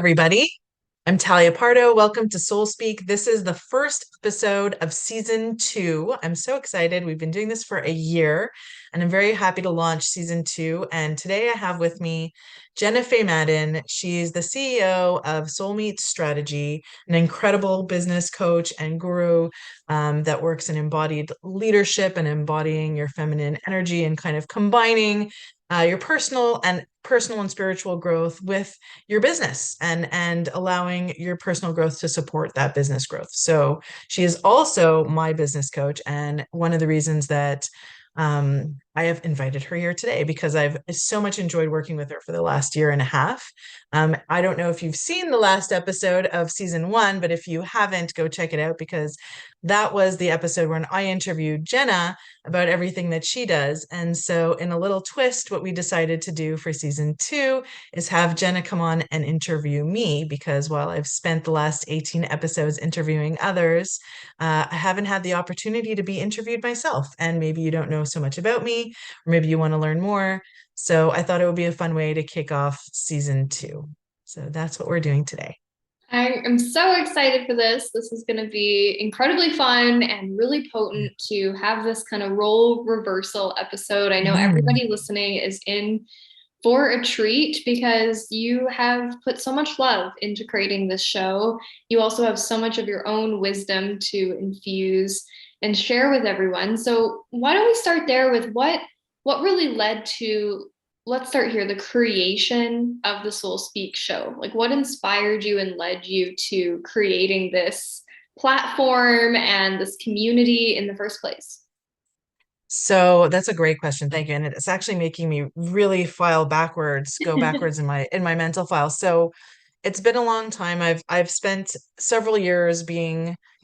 everybody. I'm Talya Pardo. Welcome to Soul Speak. This is the first episode of season 2. I'm so excited. We've been doing this for a year, and I'm very happy to launch season 2. And today I have with me Jenna Faye Madden. She's the CEO of Soulmate Strategy, an incredible business coach and guru that works in embodied leadership and embodying your feminine energy and kind of combining your personal and spiritual growth with your business and allowing your personal growth to support that business growth. So she is also my business coach, and one of the reasons that I have invited her here today because I've so much enjoyed working with her for the last year and a half. I don't know if you've seen the last episode of season 1, but if you haven't, go check it out because that was the episode when I interviewed Jenna about everything that she does. And so, in a little twist, what we decided to do for season 2 is have Jenna come on and interview me because while I've spent the last 18 episodes interviewing others, I haven't had the opportunity to be interviewed myself. And maybe you don't know so much about me, or maybe you want to learn more. So I thought it would be a fun way to kick off season 2. So that's what we're doing today. I am so excited for this. This is going to be incredibly fun and really potent to have this kind of role reversal episode. I know Mm. everybody listening is in for a treat because you have put so much love into creating this show. You also have so much of your own wisdom to infuse and share with everyone. So why don't we start there with what really led to, let's start here, the creation of the Soul Speak show. Like what inspired you and led you to creating this platform and this community in the first place? So that's a great question. Thank you. And it's actually making me really go backwards in my mental file. So it's been a long time. I've spent several years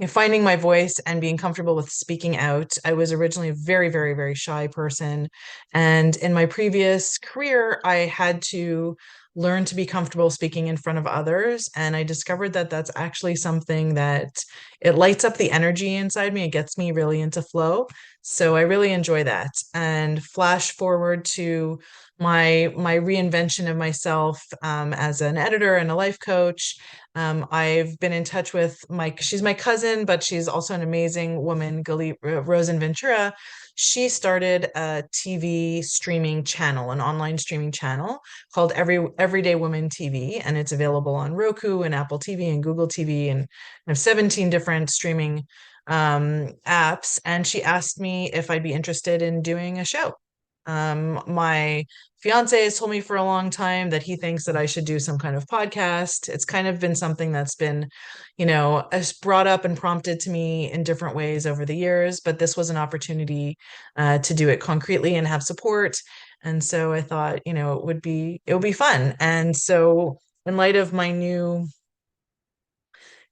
finding my voice and being comfortable with speaking out. I was originally a very, very, very shy person. And in my previous career, I had to learn to be comfortable speaking in front of others. And I discovered that that's actually something that it lights up the energy inside me. It gets me really into flow. So I really enjoy that. And flash forward to my reinvention of myself as an editor and a life coach. I've been in touch with she's my cousin, but she's also an amazing woman, Rosen Ventura. She started a TV streaming channel, an online streaming channel called Everyday Woman TV, and it's available on Roku and Apple TV and Google TV and have 17 different streaming apps. And she asked me if I'd be interested in doing a show. My fiance has told me for a long time that he thinks that I should do some kind of podcast. It's kind of been something that's been, brought up and prompted to me in different ways over the years, but this was an opportunity to do it concretely and have support. And so I thought, it would be fun. And so in light of my new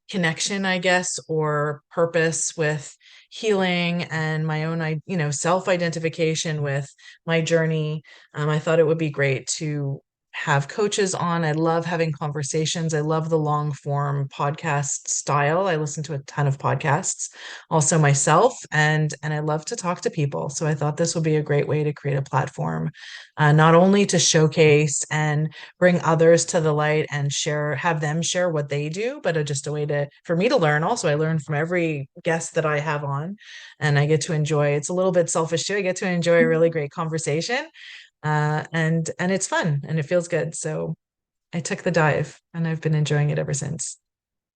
connection, I guess, or purpose with healing and my own, self-identification with my journey. I thought it would be great to have coaches on. I love having conversations. I love the long form podcast style. I listen to a ton of podcasts also myself, and I love to talk to people. So I thought this would be a great way to create a platform, not only to showcase and bring others to the light and have them share what they do, but just a way for me to learn. Also, I learn from every guest that I have on, and I get to enjoy, it's a little bit selfish too. I get to enjoy a really great conversation. And it's fun and it feels good. So I took the dive and I've been enjoying it ever since.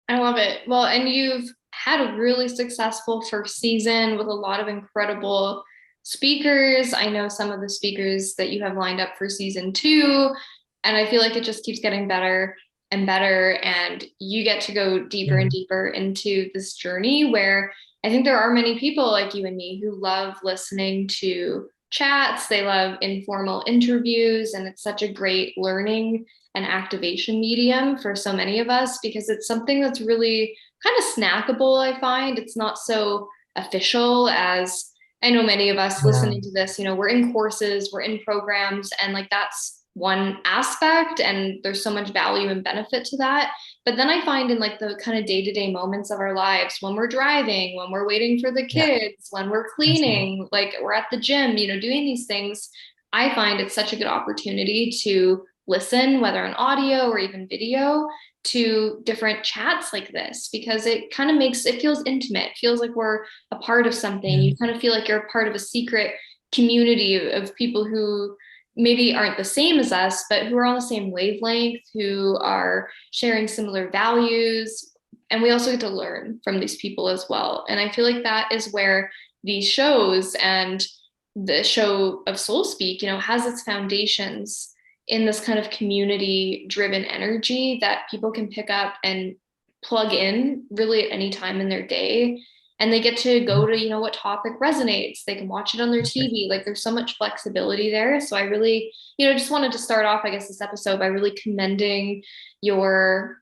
I love it. Well, and you've had a really successful first season with a lot of incredible speakers. I know some of the speakers that you have lined up for season 2, and I feel like it just keeps getting better and better. And you get to go deeper and Mhm. deeper into this journey where I think there are many people like you and me who love listening to chats. They love informal interviews, and it's such a great learning and activation medium for so many of us because it's something that's really kind of snackable. I find it's not so official as I know many of us Yeah. listening to this, we're in courses, we're in programs, and like that's one aspect, and there's so much value and benefit to that. But then I find in like the kind of day-to-day moments of our lives, when we're driving, when we're waiting for the Yeah. kids, when we're Absolutely. cleaning, like we're at the gym, doing these things, I find it's such a good opportunity to listen, whether on audio or even video, to different chats like this, because it kind of makes it feels intimate. It feels like we're a part of something. Yeah. You kind of feel like you're a part of a secret community of people who maybe aren't the same as us, but who are on the same wavelength, who are sharing similar values. And we also get to learn from these people as well. And I feel like that is where these shows and the show of Soul Speak, has its foundations in this kind of community driven energy that people can pick up and plug in really at any time in their day. And they get to go to, what topic resonates. They can watch it on their That's right. TV. Like there's so much flexibility there. So I really, just wanted to start off, I guess, this episode by really commending your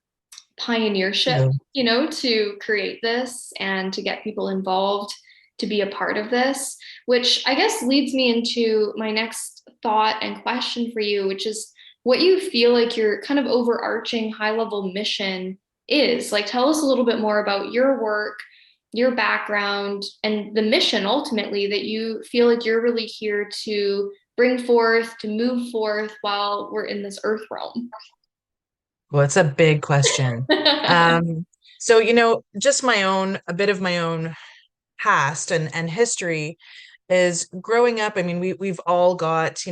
pioneership, Yeah. to create this and to get people involved to be a part of this, which I guess leads me into my next thought and question for you, which is what you feel like your kind of overarching high level mission is. Like, tell us a little bit more about your work, your background, and the mission ultimately that you feel like you're really here to bring forth, to move forth while we're in this earth realm. Well, it's a big question. Um, so, just a bit of my own past and history is growing up. I mean, we've all got,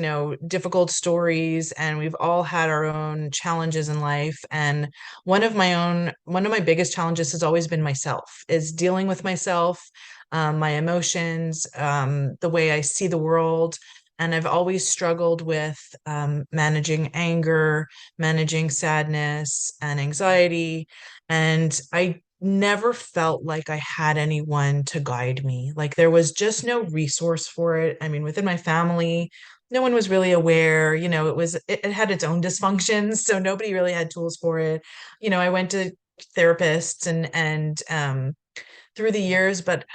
difficult stories and we've all had our own challenges in life. And one of my biggest challenges has always been myself, is dealing with myself, my emotions, the way I see the world. And I've always struggled with managing anger, managing sadness and anxiety. And I never felt like I had anyone to guide me. Like there was just no resource for it. I mean, within my family, no one was really aware. It had its own dysfunctions, so nobody really had tools for it. I went to therapists and through the years, but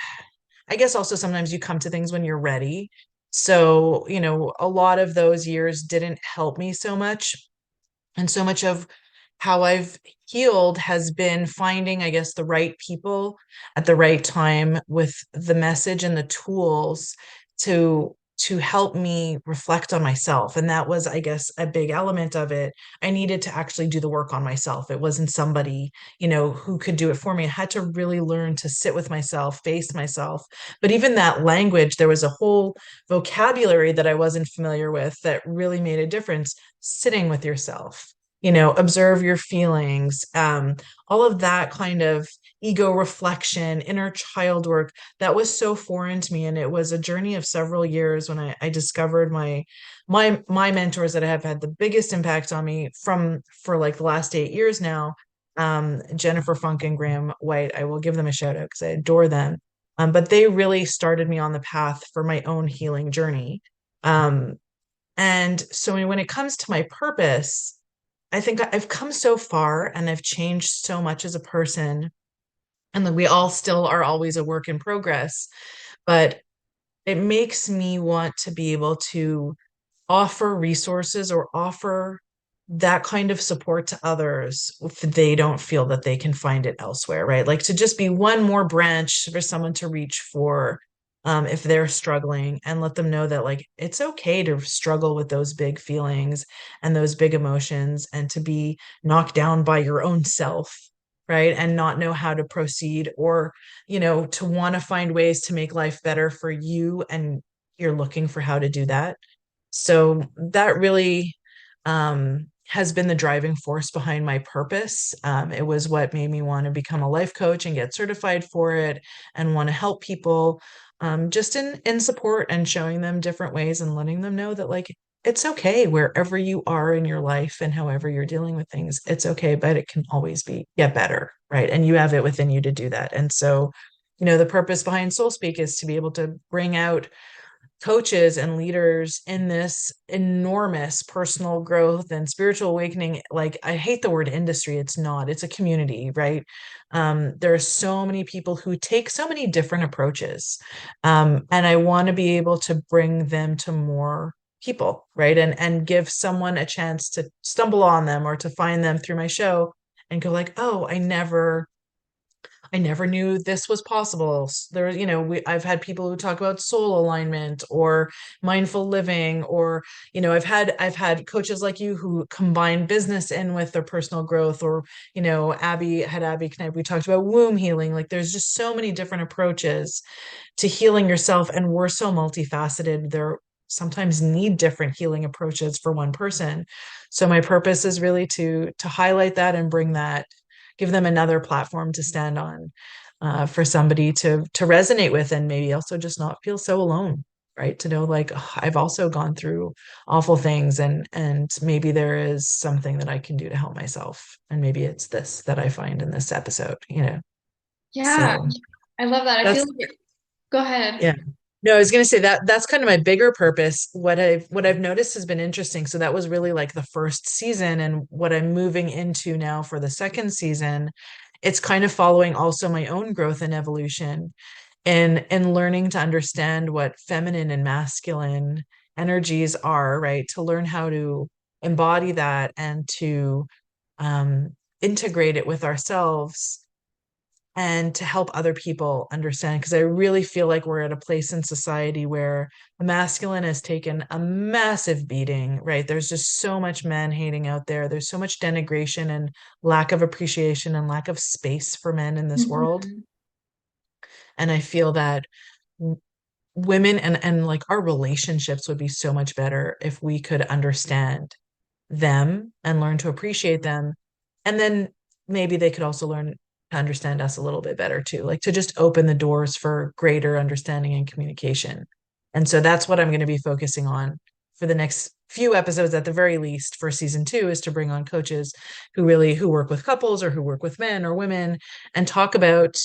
I guess also sometimes you come to things when you're ready. So, a lot of those years didn't help me so much. And so much of how I've healed has been finding, I guess, the right people at the right time with the message and the tools to help me reflect on myself. And that was, I guess, a big element of it. I needed to actually do the work on myself. It wasn't somebody, who could do it for me. I had to really learn to sit with myself, face myself. But even that language, there was a whole vocabulary that I wasn't familiar with that really made a difference. Sitting with yourself, observe your feelings, all of that kind of ego reflection, inner child work that was so foreign to me. And it was a journey of several years when I discovered my mentors that have had the biggest impact on me for like the last 8 years now. Jennifer Funk and Graham White, I will give them a shout out because I adore them. But they really started me on the path for my own healing journey. Um, and so when it comes to my purpose, I think I've come so far and I've changed so much as a person, and that we all still are always a work in progress. But it makes me want to be able to offer resources or offer that kind of support to others if they don't feel that they can find it elsewhere, right? Like to just be one more branch for someone to reach for, if they're struggling, and let them know that like it's okay to struggle with those big feelings and those big emotions and to be knocked down by your own self, right? And not know how to proceed, or, to want to find ways to make life better for you, and you're looking for how to do that. So that really has been the driving force behind my purpose. It was what made me want to become a life coach and get certified for it, and want to help people, just in support and showing them different ways and letting them know that like it's okay wherever you are in your life and however you're dealing with things. It's okay, but it can always get better, right? And you have it within you to do that. And so, the purpose behind Soul Speak is to be able to bring out coaches and leaders in this enormous personal growth and spiritual awakening. Like, I hate the word industry. It's not, it's a community, right? There are so many people who take so many different approaches. And I want to be able to bring them to more people, right? And give someone a chance to stumble on them or to find them through my show and go like, oh, I never knew this was possible. There, I've had people who talk about soul alignment or mindful living, or, I've had coaches like you who combine business in with their personal growth, or, Abby Knipe, we talked about womb healing. Like there's just so many different approaches to healing yourself, and we're so multifaceted. There sometimes need different healing approaches for one person. So my purpose is really to highlight that and bring that, give them another platform to stand on, for somebody to resonate with, and maybe also just not feel so alone, right? To know like, "Oh, I've also gone through awful things, and maybe there is something that I can do to help myself, and maybe it's this that I find in this episode." Yeah, So I love that. I feel that's like, go ahead. yeah. No, I was going to say that that's kind of my bigger purpose. What I've noticed has been interesting. So that was really like the first season, and what I'm moving into now for the second season, it's kind of following also my own growth and evolution, and learning to understand what feminine and masculine energies are, right? To learn how to embody that, and to integrate it with ourselves, and to help other people understand. Because I really feel like we're at a place in society where the masculine has taken a massive beating, right? There's just so much man hating out there. There's so much denigration and lack of appreciation and lack of space for men in this world. Mhm. And I feel that women and like our relationships would be so much better if we could understand them and learn to appreciate them. And then maybe they could also learn to understand us a little bit better too, like to just open the doors for greater understanding and communication. And so that's what I'm going to be focusing on for the next few episodes at the very least for season 2, is to bring on coaches who work with couples or who work with men or women, and talk about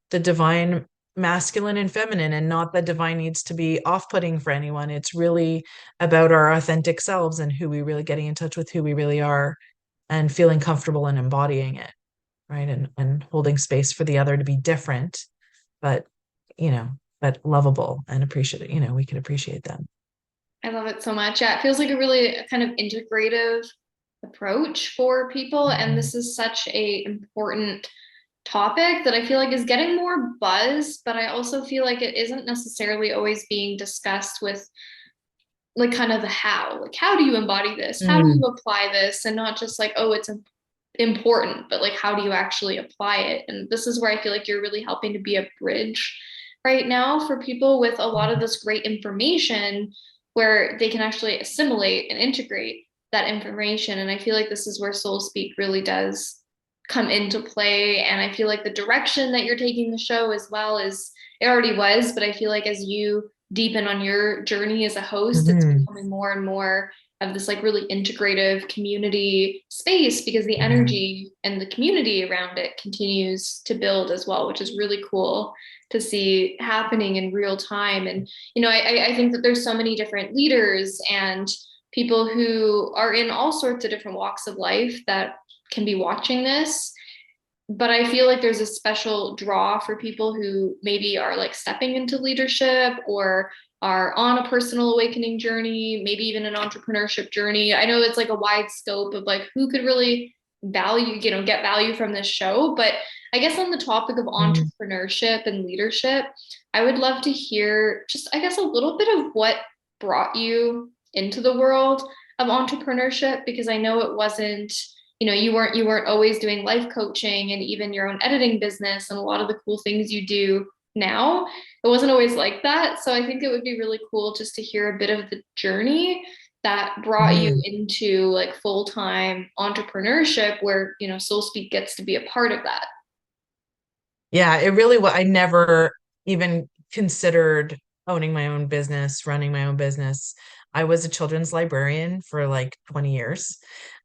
the divine masculine and feminine, and not that divine needs to be off-putting for anyone. It's really about our authentic selves, and who we really getting in touch with who we really are, and feeling comfortable in embodying it, right? And holding space for the other to be different, but you know, but lovable and appreciated. We can appreciate them. I love it so much. Yeah, it feels like a really kind of integrative approach for people. And Mhm. this is such a important topic that I feel like is getting more buzz, but I also feel like it isn't necessarily always being discussed with like kind of the how. Like, how do you embody this? How do you Mm, apply this? And not just like, oh, it's important, but like, how do you actually apply it? And this is where I feel like you're really helping to be a bridge right now for people with a lot of this great information where they can actually assimilate and integrate that information. And I feel like this is where Soul Speak really does come into play. And I feel like the direction that you're taking the show as well is, it already was, but I feel like as you deepen on your journey as a host, it's mhm, becoming more and more of this like really integrative community space, because the mhm, energy and the community around it continues to build as well, which is really cool to see happening in real time. And I think that there's so many different leaders and people who are in all sorts of different walks of life that can be watching this, but I feel like there's a special draw for people who maybe are like stepping into leadership or are on a personal awakening journey, maybe even an entrepreneurship journey. I know it's like a wide scope of like who could really get value from this show. But I guess on the topic of mhm, entrepreneurship and leadership, I would love to hear just, I guess, a little bit of what brought you into the world of entrepreneurship, because I know it wasn't, you weren't always doing life coaching and even your own editing business and a lot of the cool things you do now. It wasn't always like that. So I think it would be really cool just to hear a bit of the journey that brought you mhm. into like full-time entrepreneurship where, Soul Speak gets to be a part of that. Yeah, it really I never even considered owning my own business, running my own business. I was a children's librarian for like 20 years.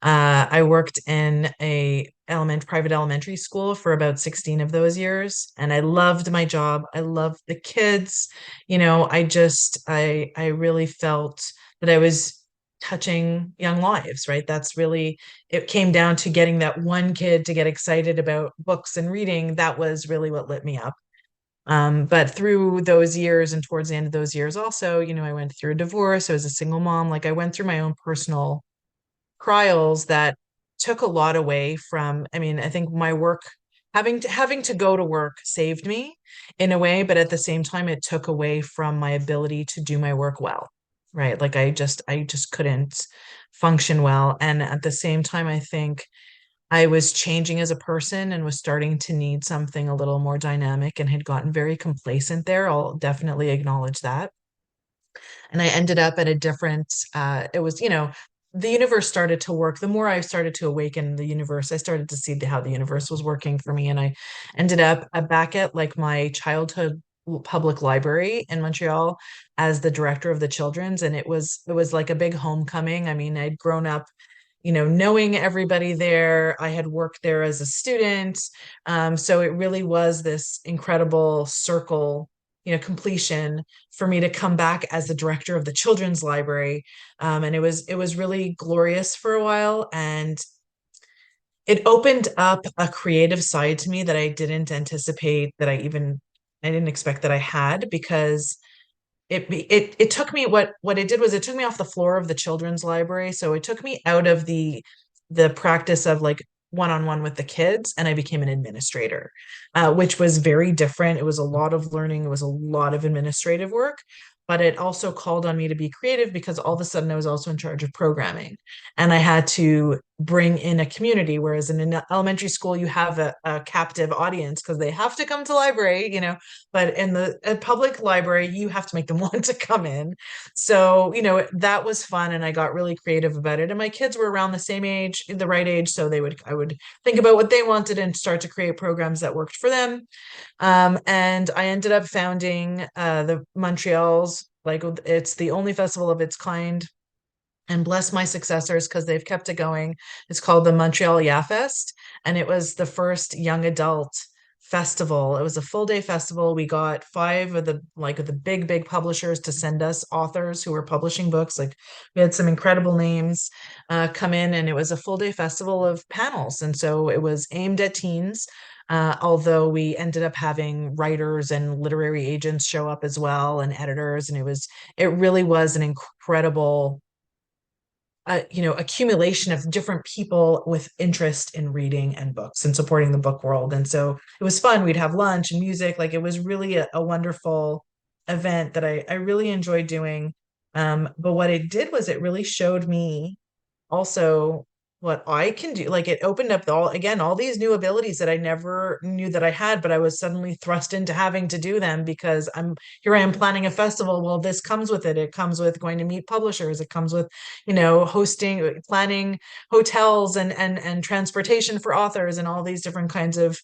I worked in a private elementary school for about 16 of those years, and I loved my job. I loved the kids. I really felt that I was touching young lives, right? That's really, it came down to getting that one kid to get excited about books and reading. That was really what lit me up. But through those years and towards the end of those years, also, I went through a divorce. I was a single mom. Like I went through my own personal trials that took a lot away from, I mean, I think my work having to go to work saved me in a way, but at the same time, it took away from my ability to do my work well, right? Like I just couldn't function well. And at the same time, I think I was changing as a person and was starting to need something a little more dynamic and had gotten very complacent there. I'll definitely acknowledge that. And I ended up at a different, it was, the universe started to work. The more I started to awaken the universe, I started to see how the universe was working for me. And I ended up back at like my childhood public library in Montreal as the director of the children's. And it was like a big homecoming. I mean, I'd grown up knowing everybody there. I had worked there as a student. So it really was this incredible circle, completion for me to come back as the director of the children's library. And it was really glorious for a while. And it opened up a creative side to me that I didn't anticipate that I didn't expect that I had because it took me what it did was it took me off the floor of the children's library. So it took me out of the practice of like one-on-one with the kids, and I became an administrator, which was very different. It was a lot of learning, it was a lot of administrative work, but it also called on me to be creative because all of a sudden I was also in charge of programming, and I had to bring in a community. Whereas in an elementary school, you have a captive audience because they have to come to library, but in the public library, you have to make them want to come in. So, that was fun, and I got really creative about it. And my kids were around the same age, the right age, so I would think about what they wanted and start to create programs that worked for them. And I ended up founding the Montreal's, like it's the only festival of its kind, and bless my successors because they've kept it going. It's called the Montreal Yeah Fest, and it was the first young adult festival. It was a full day festival. We got five of the big publishers to send us authors who were publishing books. Like we had some incredible names come in, and it was a full day festival of panels. And so it was aimed at teens. Although we ended up having writers and literary agents show up as well, and editors, and it really was an incredible accumulation of different people with interest in reading and books and supporting the book world. And so it was fun. We'd have lunch and music. Like it was really a wonderful event that I really enjoyed doing. But what it did was it really showed me also what I can do. Like it opened up all these new abilities that I never knew that I had, but I was suddenly thrust into having to do them because I am planning a festival. Well, this comes with it. It comes with going to meet publishers. It comes with, hosting, planning hotels and transportation for authors and all these different kinds of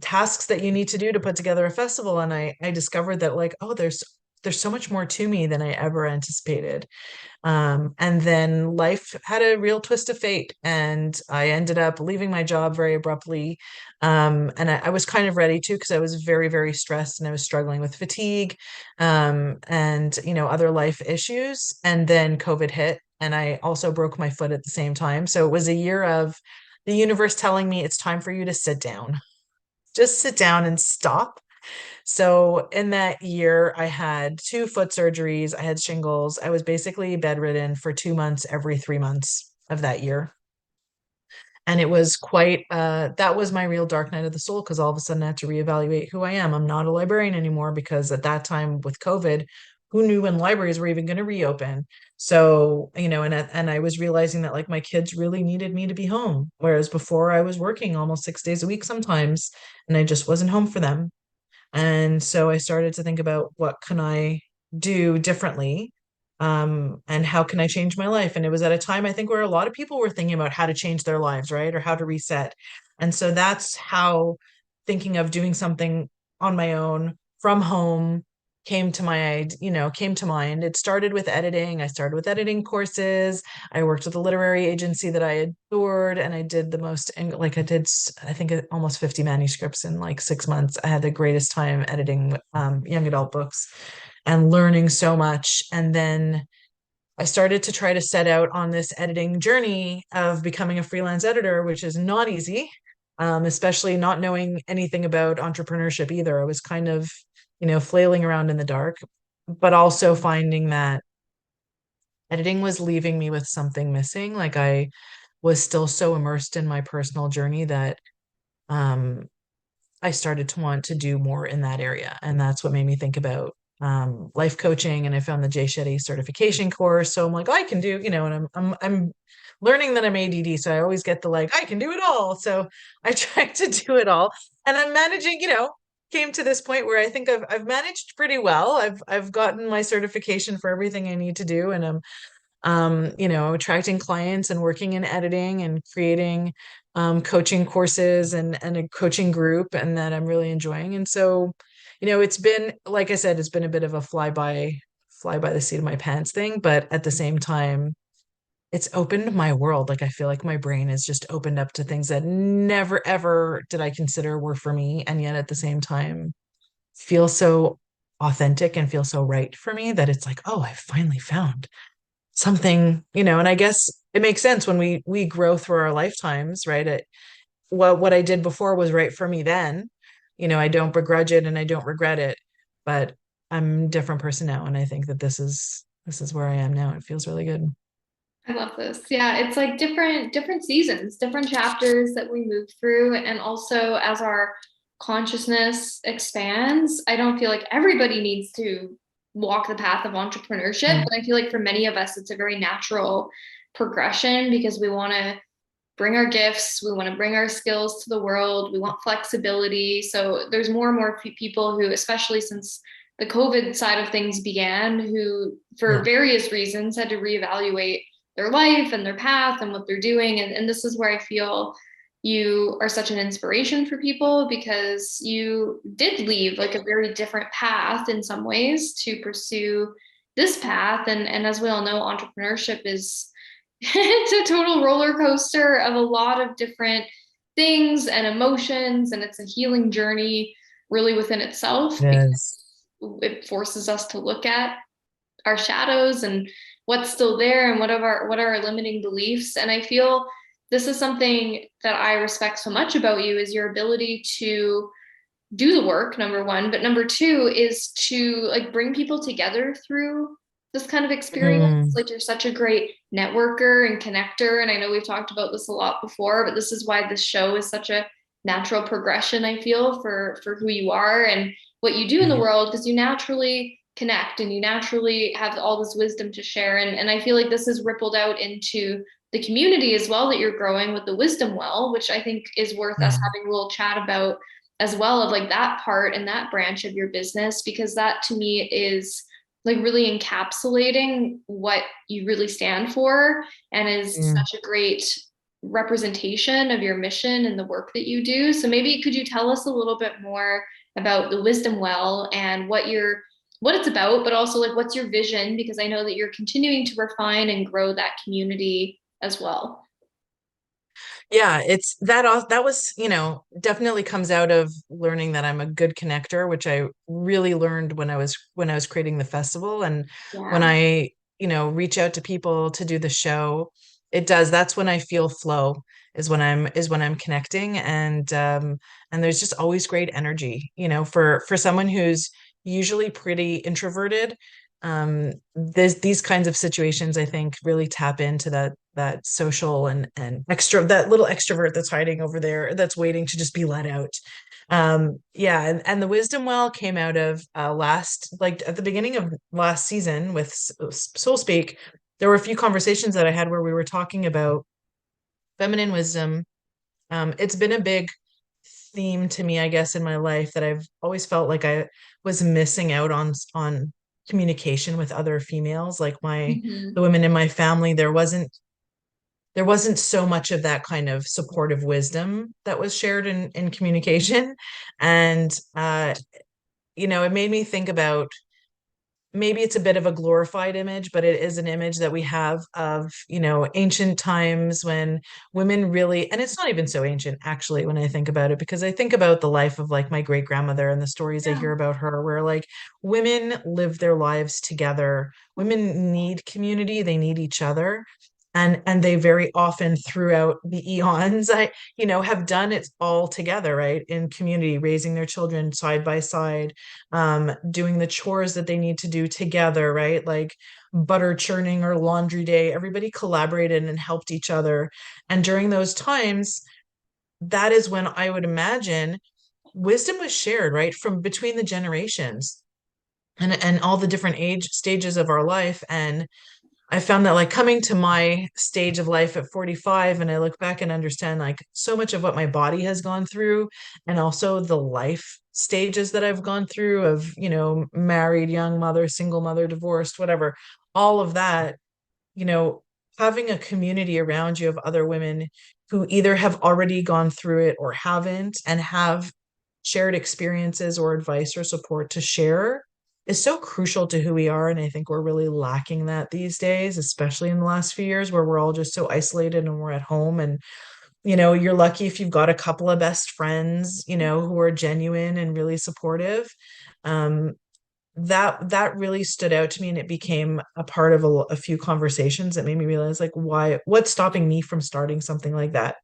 tasks that you need to do to put together a festival. And I discovered that like, oh, there's so much more to me than I ever anticipated. And then life had a real twist of fate, and I ended up leaving my job very abruptly. And I was kind of ready to because I was very, very stressed and I was struggling with fatigue, and other life issues. And then COVID hit, and I also broke my foot at the same time. So it was a year of the universe telling me it's time for you to sit down. Just sit down and stop. So in that year, I had two foot surgeries. I had shingles. I was basically bedridden for 2 months every 3 months of that year. And it was that was my real dark night of the soul because all of a sudden I had to reevaluate who I am. I'm not a librarian anymore because at that time with COVID, who knew when libraries were even going to reopen? So, and I was realizing that like my kids really needed me to be home. Whereas before I was working almost 6 days a week sometimes, and I just wasn't home for them. And so I started to think about what can I do differently, and how can I change my life? And it was at a time I think where a lot of people were thinking about how to change their lives, right? Or how to reset. And so that's how thinking of doing something on my own from home came to mind. It started with editing. I started with editing courses. I worked with a literary agency that I adored, and I did like I think almost 50 manuscripts in like 6 months. I had the greatest time editing young adult books and learning so much. And then I started to try to set out on this editing journey of becoming a freelance editor, which is not easy, especially not knowing anything about entrepreneurship either. I was kind of, flailing around in the dark, but also finding that editing was leaving me with something missing. Like I was still so immersed in my personal journey that um, I started to want to do more in that area. And that's what made me think about life coaching. And I found the Jay Shetty certification course. So I'm like, oh, I can do, and I'm learning that I'm ADD. So I always get the like, I can do it all. So I try to do it all. And I'm managing, came to this point where I think I've managed pretty well. I've gotten my certification for everything I need to do. And I'm attracting clients and working in editing and creating coaching courses and a coaching group, and that I'm really enjoying. And so, it's been, like I said, it's been a bit of a fly by the seat of my pants thing, but at the same time, it's opened my world. Like I feel like my brain has just opened up to things that never ever did I consider were for me, and yet at the same time feel so authentic and feel so right for me that it's like, oh, I finally found something, and I guess it makes sense when we grow through our lifetimes, right? What I did before was right for me then. I don't begrudge it and I don't regret it, but I'm a different person now, and I think that this is where I am now. It feels really good. I love this. Yeah, it's like different seasons, different chapters that we move through, and also as our consciousness expands, I don't feel like everybody needs to walk the path of entrepreneurship, Mm, but I feel like for many of us it's a very natural progression because we want to bring our gifts, we want to bring our skills to the world, we want flexibility. So there's more and more people who, especially since the COVID side of things began, who for yeah. various reasons had to reevaluate their life and their path and what they're doing. And this is where I feel you are such an inspiration for people because you did leave like a very different path in some ways to pursue this path. And as we all know, entrepreneurship is it's a total roller coaster of a lot of different things and emotions, and it's a healing journey really within itself because Yes. it forces us to look at our shadows and what's still there and what are our limiting beliefs. And I feel this is something that I respect so much about you is your ability to do the work, number one, but number two is to like bring people together through this kind of experience. Mm, Like you're such a great networker and connector, and I know we've talked about this a lot before, but this is why this show is such a natural progression, I feel, for who you are and what you do in the world, because you naturally connect and you naturally have all this wisdom to share. And I feel like this has rippled out into the community as well that you're growing with the wisdom well, which I think is worth us yeah. having a little chat about as well, of like that part and that branch of your business, because that to me is like really encapsulating what you really stand for and is Mm. such a great representation of your mission and the work that you do. So maybe could you tell us a little bit more about the Wisdom Well and what it's about, but also like what's your vision, because I know that you're continuing to refine and grow that community as well. Yeah, it's that was, definitely comes out of learning that I'm a good connector, which I really learned when I was creating the festival. And when Yeah. I, reach out to people to do the show, that's when I feel flow, is when I'm connecting. And there's just always great energy, for someone who's usually pretty introverted. These kinds of situations, I think, really tap into that social and that little extrovert that's hiding over there, that's waiting to just be let out. Yeah, and the wisdom well came out of last, like at the beginning of last season with Soul Speak. There were a few conversations that I had where we were talking about feminine wisdom. It's been a big theme to me, I guess, in my life, that I've always felt like I was missing out on communication with other females. Like Mhm. the women in my family, there wasn't so much of that kind of supportive wisdom that was shared in communication. And it made me think about, maybe it's a bit of a glorified image, but it is an image that we have of, ancient times when women really, and it's not even so ancient actually when I think about it, because I think about the life of like my great grandmother and the stories I Yeah. hear about her, where like women live their lives together. Women need community, they need each other. And they very often throughout the eons, have done it all together, right? In community, raising their children side by side, doing the chores that they need to do together, right? Like butter churning or laundry day, everybody collaborated and helped each other. And during those times, that is when I would imagine wisdom was shared, right, from between the generations and all the different age stages of our life. And I found that like coming to my stage of life at 45, and I look back and understand like so much of what my body has gone through, and also the life stages that I've gone through of, married, young mother, single mother, divorced, whatever, all of that, you know, having a community around you of other women who either have already gone through it or haven't and have shared experiences or advice or support to share is so crucial to who we are. And I think we're really lacking that these days, especially in the last few years where we're all just so isolated and we're at home. And, you're lucky if you've got a couple of best friends, who are genuine and really supportive. Um, that really stood out to me, and it became a part of a few conversations that made me realize like what's stopping me from starting something like that.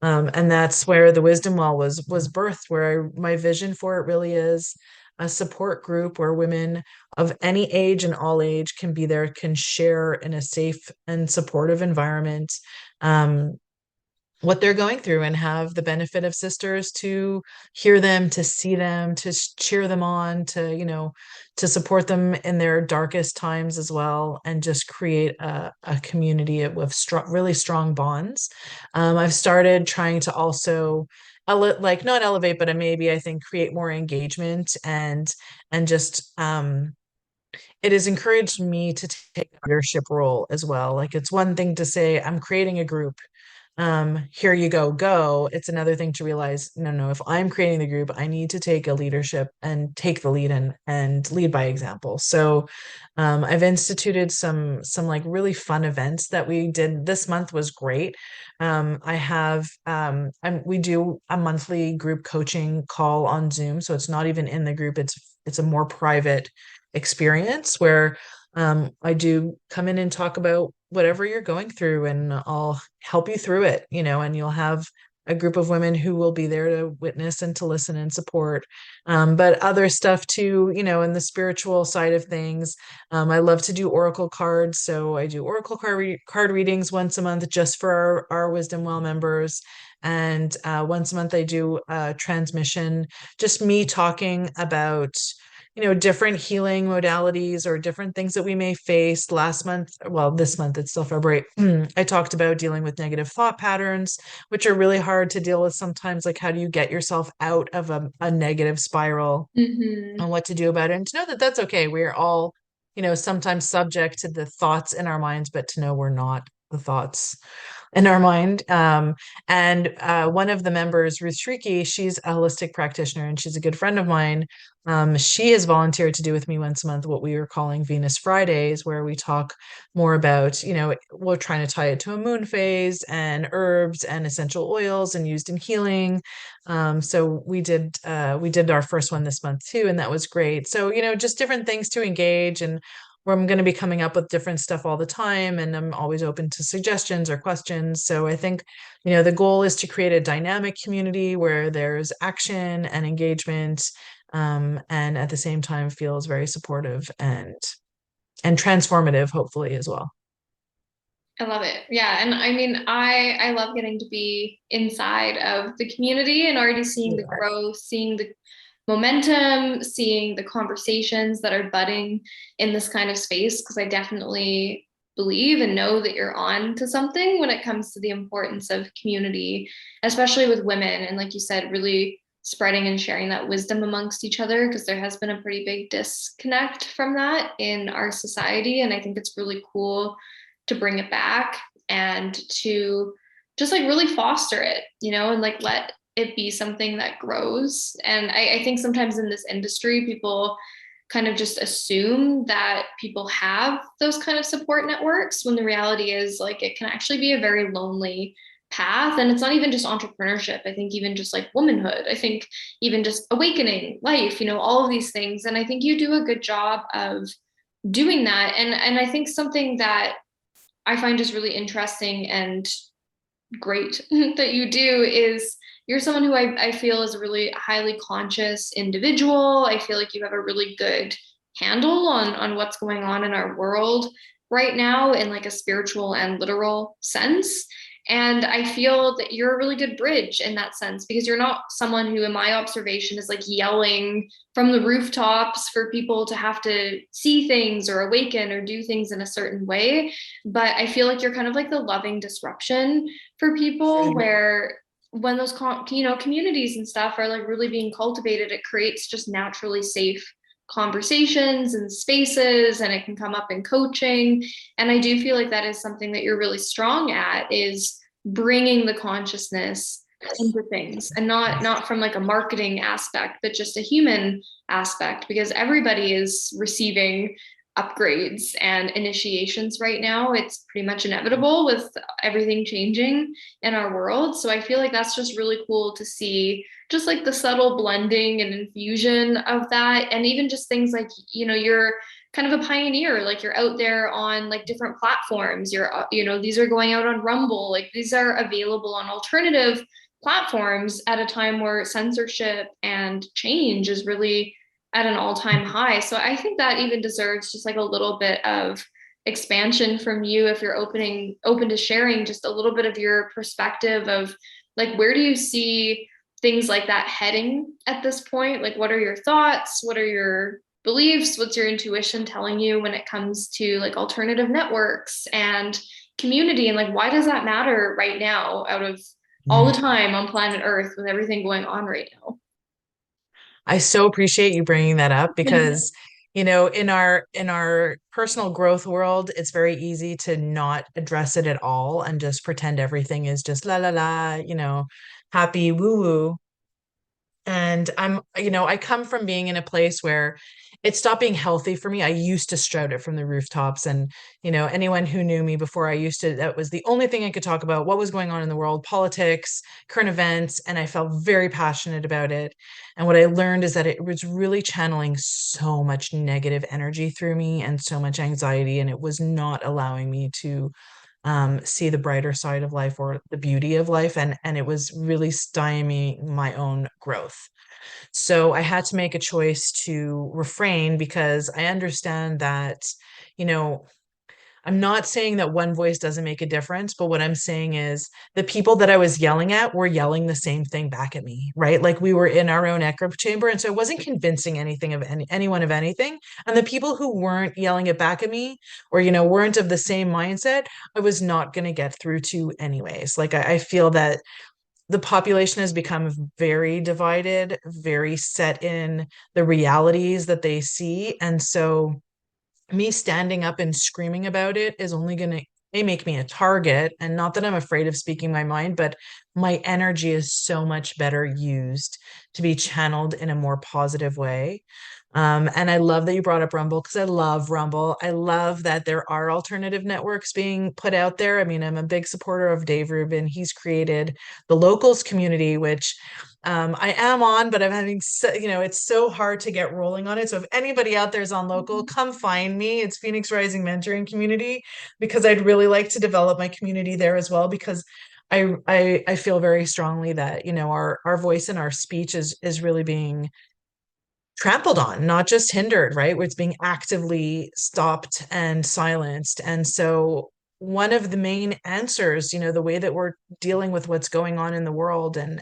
And that's where the wisdom well was birthed, where my vision for it really is a support group where women of any age and all age can be there, can share in a safe and supportive environment, um, what they're going through, and have the benefit of sisters to hear them, to see them, to cheer them on, to support them in their darkest times as well, and just create a community with really strong bonds. I've started trying to also like not elevate, but maybe I think create more engagement and just it has encouraged me to take a leadership role as well. Like it's one thing to say I'm creating a group, here you go. It's another thing to realize, no, no, if I'm creating the group, I need to take a leadership and take the lead and lead by example. So I've instituted some like really fun events that we did this month. Was great. I have we do a monthly group coaching call on Zoom, so it's not even in the group, it's a more private experience where I do come in and talk about whatever you're going through, and I'll help you through it, and you'll have a group of women who will be there to witness and to listen and support. But other stuff too, in the spiritual side of things, I love to do oracle cards. So I do oracle card readings once a month just for our Wisdom Well members. And once a month, I do a transmission, just me talking about different healing modalities or different things that we may face. Last month, well, this month, it's still February, I talked about dealing with negative thought patterns, which are really hard to deal with sometimes. Like, how do you get yourself out of a negative spiral, Mm-hmm. and what to do about it? And to know that that's okay. We're all, sometimes subject to the thoughts in our minds, but to know we're not the thoughts in our mind. And one of the members, Ruth Shrieky, she's a holistic practitioner and she's a good friend of mine. She has volunteered to do with me once a month what we are calling Venus Fridays, where we talk more about, we're trying to tie it to a moon phase and herbs and essential oils and used in healing. So we did our first one this month too, and that was great. So, just different things to engage, and where I'm going to be coming up with different stuff all the time, and I'm always open to suggestions or questions. So I think, the goal is to create a dynamic community where there's action and engagement, and at the same time feels very supportive and transformative, hopefully as well. I love it. Yeah. And I mean, I love getting to be inside of the community and already seeing the Yeah. growth, seeing the momentum, seeing the conversations that are budding in this kind of space. Cause I definitely believe and know that you're on to something when it comes to the importance of community, especially with women. And like you said, really spreading and sharing that wisdom amongst each other, because there has been a pretty big disconnect from that in our society. And I think it's really cool to bring it back and to just like really foster it, and like let it be something that grows. And I think sometimes in this industry, people kind of just assume that people have those kind of support networks when the reality is like it can actually be a very lonely path. And it's not even just entrepreneurship. I think even just like womanhood, I think even just awakening life, all of these things. And I think you do a good job of doing that. And I think something that I find just really interesting and great that you do is you're someone who I feel is a really highly conscious individual. I feel like you have a really good handle on what's going on in our world right now in like a spiritual and literal sense. And I feel that you're a really good bridge in that sense because you're not someone who, in my observation, is like yelling from the rooftops for people to have to see things or awaken or do things in a certain way. But I feel like you're kind of like the loving disruption for people where when those communities and stuff are like really being cultivated, it creates just naturally safe conversations and spaces, and it can come up in coaching. And I do feel like that is something that you're really strong at, is bringing the consciousness into things, and not from like a marketing aspect, but just a human aspect, because everybody is receiving upgrades and initiations right now. It's pretty much inevitable with everything changing in our world. So I feel like that's just really cool to see, just like the subtle blending and infusion of that. And even just things like, you're kind of a pioneer, like you're out there on like different platforms. These are going out on Rumble, like these are available on alternative platforms at a time where censorship and change is really at an all-time high. So I think that even deserves just like a little bit of expansion from you, if you're open to sharing just a little bit of your perspective of like, where do you see things like that heading at this point? Like, what are your thoughts? What are your beliefs? What's your intuition telling you when it comes to like alternative networks and community? And like, why does that matter right now out of all the Mm. time on planet Earth with everything going on right now? I so appreciate you bringing that up because, in our personal growth world, it's very easy to not address it at all and just pretend everything is just la la la, happy woo woo. And I come from being in a place where it stopped being healthy for me. I used to shout it from the rooftops. And, anyone who knew me before, that was the only thing I could talk about, what was going on in the world, politics, current events. And I felt very passionate about it. And what I learned is that it was really channeling so much negative energy through me and so much anxiety. And it was not allowing me to see the brighter side of life or the beauty of life, and it was really stymieing my own growth. So I had to make a choice to refrain because I understand that, you know, I'm not saying that one voice doesn't make a difference, but what I'm saying is the people that I was yelling at were yelling the same thing back at me, right? Like we were in our own echo chamber. And so I wasn't convincing anyone of anything. And the people who weren't yelling it back at me or, weren't of the same mindset, I was not going to get through to anyways. Like I feel that the population has become very divided, very set in the realities that they see. And so me standing up and screaming about it is only going to make me a target. And not that I'm afraid of speaking my mind, but my energy is so much better used to be channeled in a more positive way. And I love that you brought up Rumble because I love Rumble. I love that there are alternative networks being put out there. I mean, I'm a big supporter of Dave Rubin. He's created the locals community, which I am on, but I'm having, it's so hard to get rolling on it. So if anybody out there is on local, come find me. It's Phoenix Rising Mentoring Community because I'd really like to develop my community there as well because I feel very strongly that, our voice and our speech is really being trampled on, not just hindered, right? Where it's being actively stopped and silenced. And so one of the main answers, the way that we're dealing with what's going on in the world and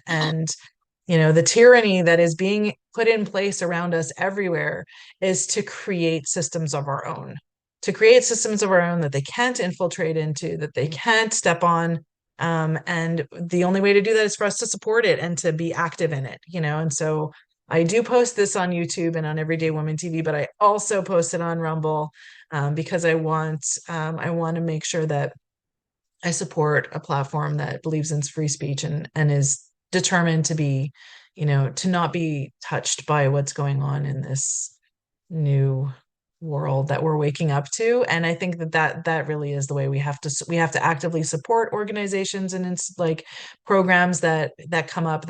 the tyranny that is being put in place around us everywhere is to create systems of our own, that they can't infiltrate into, that they can't step on. And the only way to do that is for us to support it and to be active in it, and so I do post this on YouTube and on Everyday Woman TV, but I also post it on Rumble because I want to make sure that I support a platform that believes in free speech and is determined to be, to not be touched by what's going on in this new world that we're waking up to. And I think that really is the way we have to actively support organizations and it's like programs that come up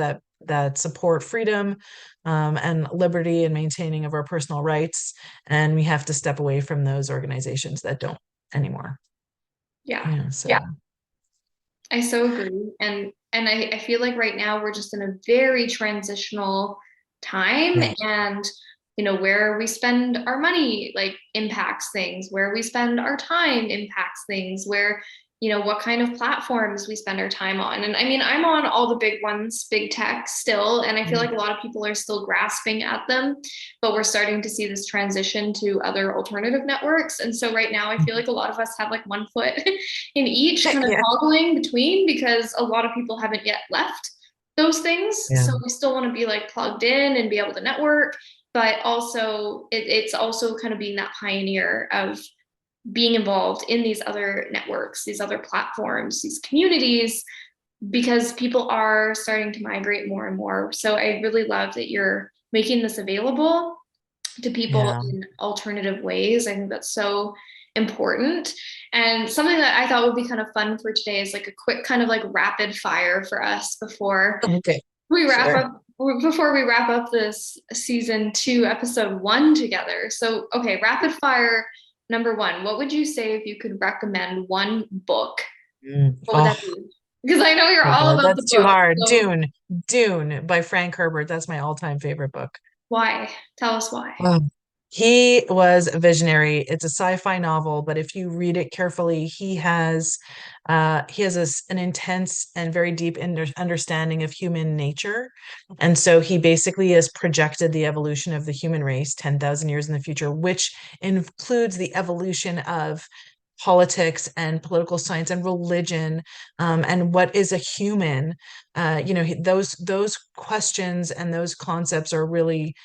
that support freedom and liberty and maintaining of our personal rights. And we have to step away from those organizations that don't anymore. Yeah. So I so agree. And I feel like right now we're just in a very transitional time, yeah. and where we spend our money like impacts things, where we spend our time impacts things, where what kind of platforms we spend our time on. And I mean, I'm on all the big ones, big tech still, and I feel like a lot of people are still grasping at them, but we're starting to see this transition to other alternative networks. And so right now, I feel like a lot of us have like one foot in each, kind of Yeah. toggling between, because a lot of people haven't yet left those things. Yeah. So we still want to be like plugged in and be able to network, but also it's also kind of being that pioneer of being involved in these other networks, these other platforms, these communities, because people are starting to migrate more and more. So I really love that you're making this available to people Yeah. in alternative ways. I think that's so important. And something that I thought would be kind of fun for today is like a quick kind of like rapid fire for us Okay. we wrap Sure. up before we wrap up this season 2 episode 1 together. So okay, rapid fire number 1, what would you say if you could recommend one book? What would Oh that be? Because I know you're my all God, about the that's too book. hard. So Dune by Frank Herbert. That's my all-time favorite book. why? Tell us why. Oh, he was a visionary. It's a sci-fi novel, but if you read it carefully, he has an intense and very deep understanding of human nature. And so he basically has projected the evolution of the human race 10,000 years in the future, which includes the evolution of politics and political science and religion, and what is a human. Those questions and those concepts are really,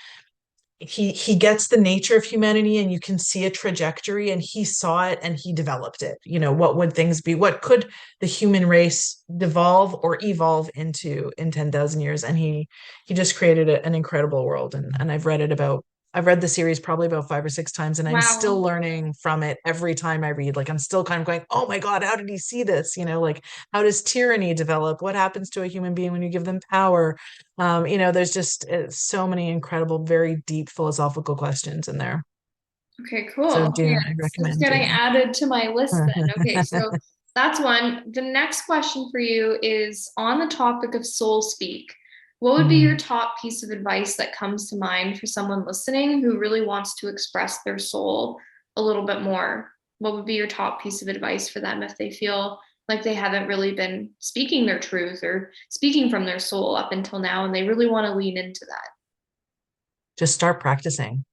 he gets the nature of humanity, and you can see a trajectory, and he saw it and he developed it. What would things be, what could the human race devolve or evolve into in 10,000 years? And he just created an incredible world. And I've read the series probably about 5 or 6 times, and I'm still Wow. learning from it every time I read. Like, I'm still kind of going, oh my God, how did he see this? Like, how does tyranny develop? What happens to a human being when you give them power? There's just so many incredible, very deep philosophical questions in there. Okay, So cool. Yeah, Dune, I it's recommend. getting Yeah. added to my list then. Okay, so that's one. The next question for you is on the topic of soul speak. What would be your Mm. top piece of advice that comes to mind for someone listening who really wants to express their soul a little bit more? What would be your top piece of advice for them if they feel like they haven't really been speaking their truth or speaking from their soul up until now and they really want to lean into that? Just start practicing.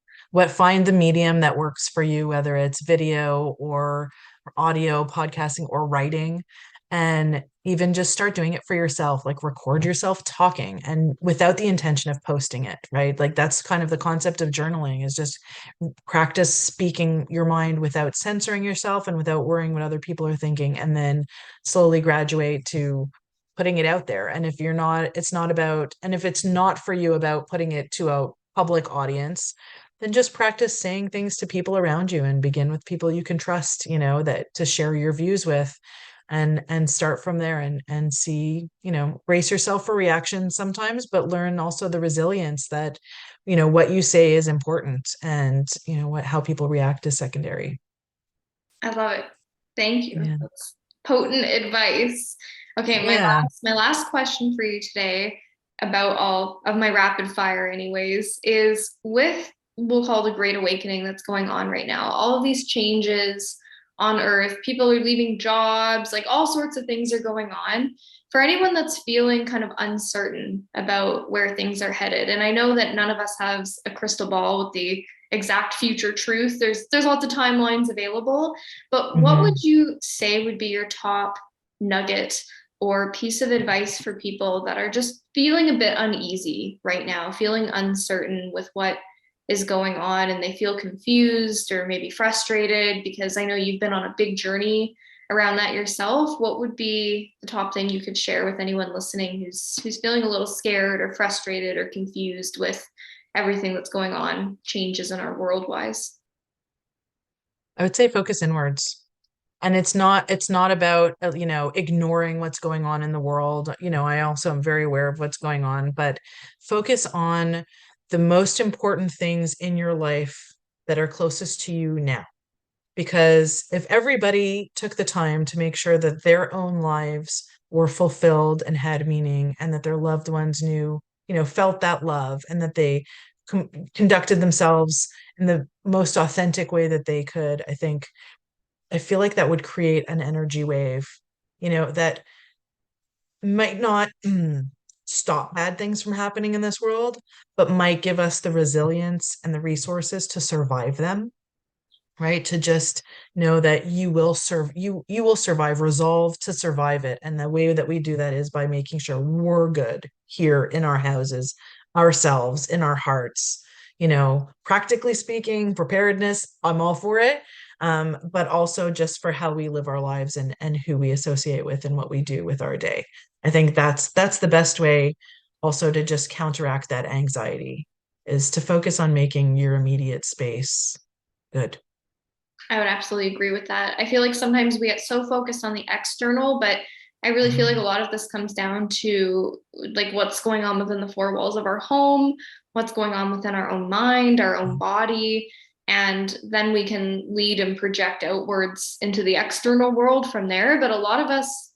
Find the medium that works for you, whether it's video or audio, podcasting, or writing. And even just start doing it for yourself, like record yourself talking, and without the intention of posting it, right? Like, that's kind of the concept of journaling, is just practice speaking your mind without censoring yourself and without worrying what other people are thinking, and then slowly graduate to putting it out there. And if you're not, it's not about, and if it's not for you about putting it to a public audience, then just practice saying things to people around you, and begin with people you can trust, that to share your views with, and start from there, and see, brace yourself for reaction sometimes, but learn also the resilience that, what you say is important, and how people react is secondary. I love it. Thank you. Yeah. That's potent advice. Okay, my Yeah. last question for you today about all of my rapid fire anyways is with we'll call the great awakening that's going on right now. All of these changes on earth, people are leaving jobs, like all sorts of things are going on. For anyone that's feeling kind of uncertain about where things are headed, and I know that none of us has a crystal ball with the exact future truth. There's lots of timelines available, but what would Mhm. you say would be your top nugget or piece of advice for people that are just feeling a bit uneasy right now, feeling uncertain with what is going on, and they feel confused or maybe frustrated? Because I know you've been on a big journey around that yourself. What would be the top thing you could share with anyone listening who's feeling a little scared or frustrated or confused with everything that's going on, changes in our world wise? I would say focus inwards. And it's not about, ignoring what's going on in the world. I also am very aware of what's going on, but focus on the most important things in your life that are closest to you now. Because if everybody took the time to make sure that their own lives were fulfilled and had meaning, and that their loved ones knew, felt that love, and that they conducted themselves in the most authentic way that they could, I think I feel like that would create an energy wave, that might not stop bad things from happening in this world, but might give us the resilience and the resources to survive them, right? To just know that you will survive, resolve to survive it. And the way that we do that is by making sure we're good here in our houses, ourselves, in our hearts. Practically speaking, preparedness, I'm all for it. But also just for how we live our lives and who we associate with and what we do with our day. I think that's the best way also to just counteract that anxiety, is to focus on making your immediate space good. I would absolutely agree with that. I feel like sometimes we get so focused on the external, but I really feel like a Mm, lot of this comes down to like what's going on within the four walls of our home, what's going on within our own mind, our own body, and then we can lead and project outwards into the external world from there. But a lot of us,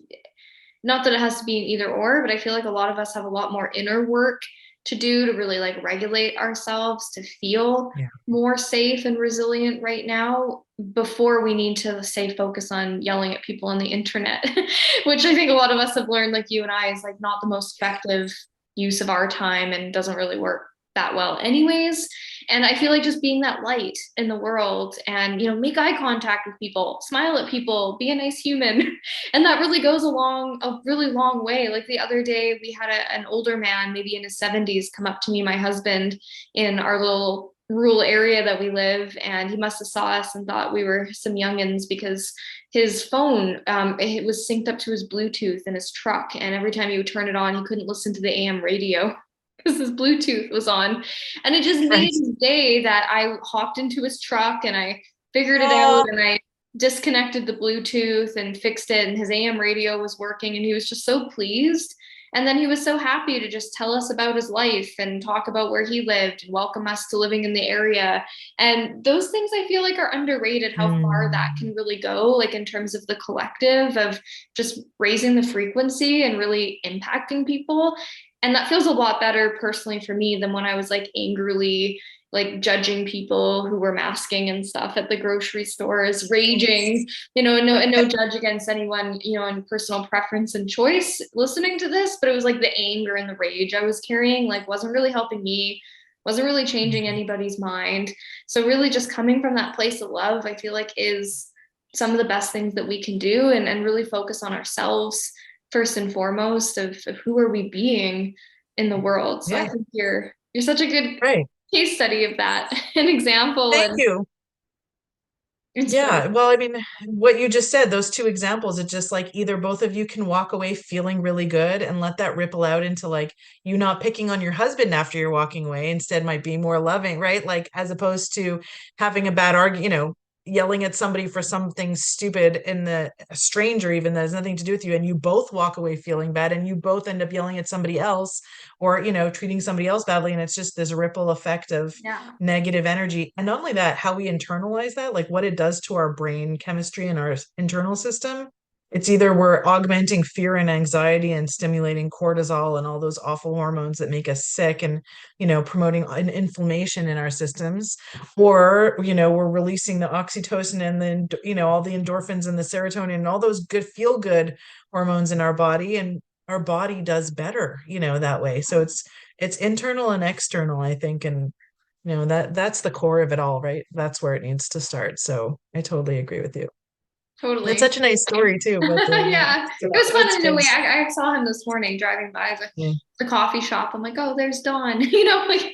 not that it has to be an either or, but I feel like a lot of us have a lot more inner work to do to really like regulate ourselves to feel yeah. more safe and resilient right now before we need to say focus on yelling at people on the internet, which I think a lot of us have learned, like you and I, is like not the most effective use of our time and doesn't really work that well anyways. And I feel like just being that light in the world and, make eye contact with people, smile at people, be a nice human. And that really goes along a really long way. Like the other day, we had an older man, maybe in his 70s, come up to me, my husband, in our little rural area that we live. And he must have saw us and thought we were some youngins because his phone, it was synced up to his Bluetooth in his truck. And every time he would turn it on, he couldn't listen to the AM radio because his Bluetooth was on. And it just made Right. his day that I hopped into his truck and I figured it out Oh, and I disconnected the Bluetooth and fixed it, and his AM radio was working, and he was just so pleased. And then he was so happy to just tell us about his life and talk about where he lived and welcome us to living in the area. And those things I feel like are underrated, how far that mm, can really go, like in terms of the collective of just raising the frequency and really impacting people. And that feels a lot better personally for me than when I was like angrily like judging people who were masking and stuff at the grocery stores, raging, and no judge against anyone, in personal preference and choice listening to this, but it was like the anger and the rage I was carrying, like wasn't really helping me, wasn't really changing anybody's mind. So really just coming from that place of love, I feel like is some of the best things that we can do and really focus on ourselves first and foremost of who are we being in the world. So I yeah, think you're such a good right. case study of that, an example Thank and you. inspiration. Yeah, well, I mean, what you just said, those two examples, it's just like either both of you can walk away feeling really good and let that ripple out into like you not picking on your husband after you're walking away, instead might be more loving, right? Like as opposed to having a bad argument, yelling at somebody for something stupid in the a stranger even that has nothing to do with you, and you both walk away feeling bad and you both end up yelling at somebody else or, treating somebody else badly. And it's just this ripple effect of Yeah, negative energy. And not only that, how we internalize that, like what it does to our brain chemistry and our internal system. It's either we're augmenting fear and anxiety and stimulating cortisol and all those awful hormones that make us sick and, promoting an inflammation in our systems, or, we're releasing the oxytocin and then, all the endorphins and the serotonin and all those good feel good hormones in our body. And our body does better, that way. So it's internal and external, I think. And that's the core of it all, right? That's where it needs to start. So I totally agree with you. That's totally. such a nice story too about Yeah, it was fun that's in a way. good. I saw him this morning driving by Yeah. the coffee shop. I'm like, oh, there's Dawn, like.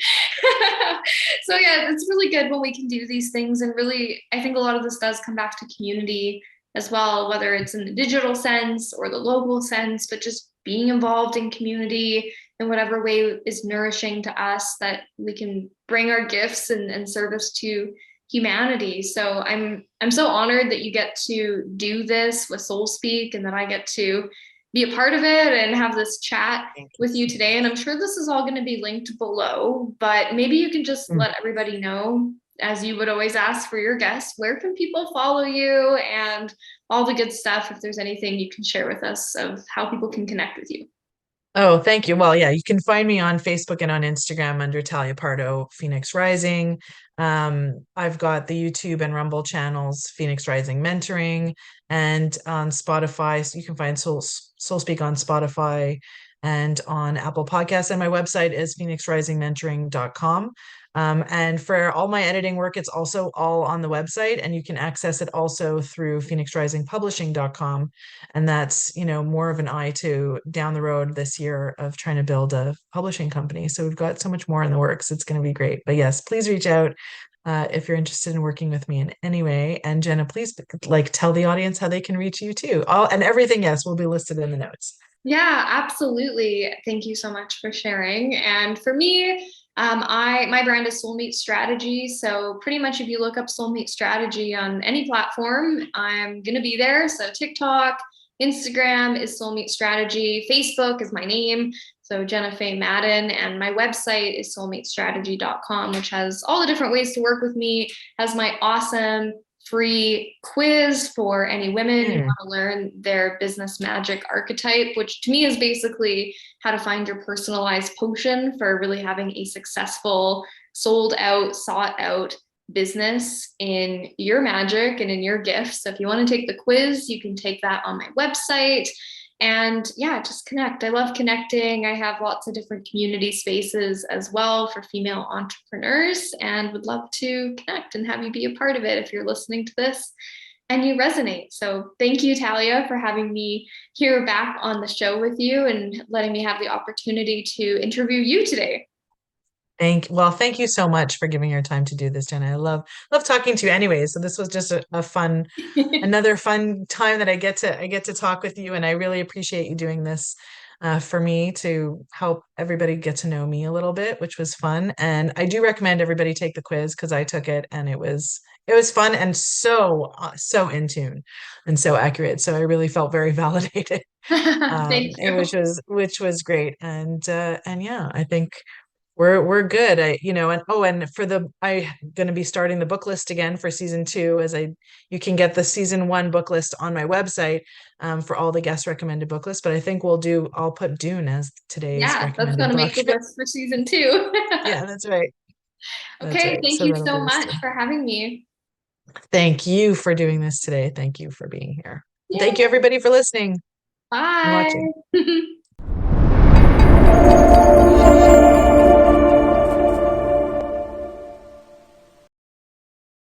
So yeah, it's really good when we can do these things, and really, I think a lot of this does come back to community as well, whether it's in the digital sense or the local sense, but just being involved in community in whatever way is nourishing to us, that we can bring our gifts and service to humanity. So I'm so honored that you get to do this with Soul Speak and that I get to be a part of it and have this chat Thank you with you so today. And I'm sure this is all going to be linked below, but maybe you can just much. let everybody know, as you would always ask for your guests, where can people follow you and all the good stuff, if there's anything you can share with us of how people can connect with you. Oh, thank you. Well, yeah, you can find me on Facebook and on Instagram under Talya Pardo Phoenix Rising. I've got the YouTube and Rumble channels, Phoenix Rising Mentoring, and on Spotify. So you can find Soul Speak on Spotify and on Apple Podcasts. And my website is phoenixrisingmentoring.com. And for all my editing work, it's also all on the website, and you can access it also through phoenixrisingpublishing.com. And that's, more of an eye to down the road this year of trying to build a publishing company. So we've got so much more in the works. It's going to be great. But yes, please reach out if you're interested in working with me in any way. And Jenna, please tell the audience how they can reach you too. All and everything, yes, will be listed in the notes. Yeah, absolutely. Thank you so much for sharing. And for me, my brand is Soulmate Strategy. So pretty much if you look up Soulmate Strategy on any platform, I'm gonna be there. So TikTok, Instagram is Soulmate Strategy, Facebook is my name. So Jenna Faye Madden, and my website is soulmatestrategy.com, which has all the different ways to work with me, has my awesome free quiz for any women who Mm. want to learn their business magic archetype, which to me is basically how to find your personalized potion for really having a successful, sold out, sought out business in your magic and in your gifts. So if you want to take the quiz, you can take that on my website. And yeah, just connect. I love connecting. I have lots of different community spaces as well for female entrepreneurs, and would love to connect and have you be a part of it if you're listening to this and you resonate. So thank you, Talya, for having me here back on the show with you and letting me have the opportunity to interview you today. Thank you so much for giving your time to do this, Jenna. I love talking to you anyway. So this was just another fun time that I get to talk with you, and I really appreciate you doing this for me to help everybody get to know me a little bit, which was fun. And I do recommend everybody take the quiz because I took it and it was fun and so in tune and so accurate. So I really felt very validated. Thank you. Which was great. And yeah, I think we're good. And for I'm going to be starting the book list again for season two. You can get the season one book list on my website for all the guest recommended book lists. But I think I'll put Dune as today's Yeah, that's going recommended to book. make the list for season two. Yeah, that's right. That's Okay, right. thank So you that'll be so this much too. for having me. Thank you for doing this today. Thank you for being here. And thank you Yay. everybody for listening and watching. Bye.